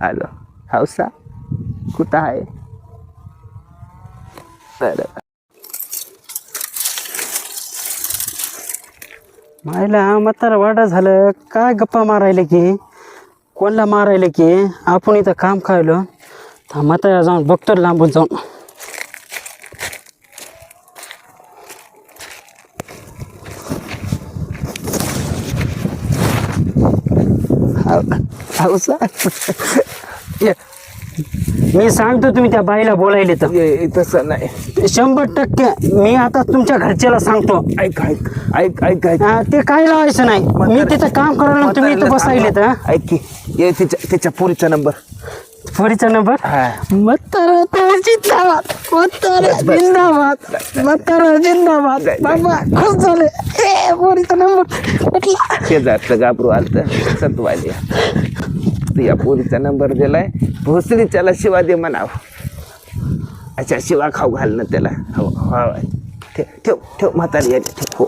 Hello Hausa कुठं आहे? बरं मायला म्हातारा वाडा झालं काय गप्पा मारायला की कोणला मारायला की आपण इथं काम खायलो तर म्हातारा जाऊन बघतो लांबून जाऊन. हौसा मी सांगतो तुम्ही त्या बाईला बोलायले तर तसं नाही. 100% मी आता तुमच्या घरच्याला सांगतो. ऐक ऐक ऐक ऐक ऐक ते काय लावायचं नाही. मी तिथं काम करायला तुम्ही इथं बसायले तर ऐक की ये त्याच्या पोरीचा नंबर. पोरीचा नंबर हा म्हातारा तो जिंदाबाद म्हातारा जिंदाबाद म्हातारा जिंदाबाद बाबा खुश झाले. पोरीचा नंबर कुठला शेजारचं गाबरू आलत सतवाले या पोरीचा नंबर दिलाय. भोसरीच्याला शिवा दे म्हणाव. अच्छा शिवा खाऊ घाल ना त्याला. हो ठेव ठेव ठेव म्हातारी ठेव. हो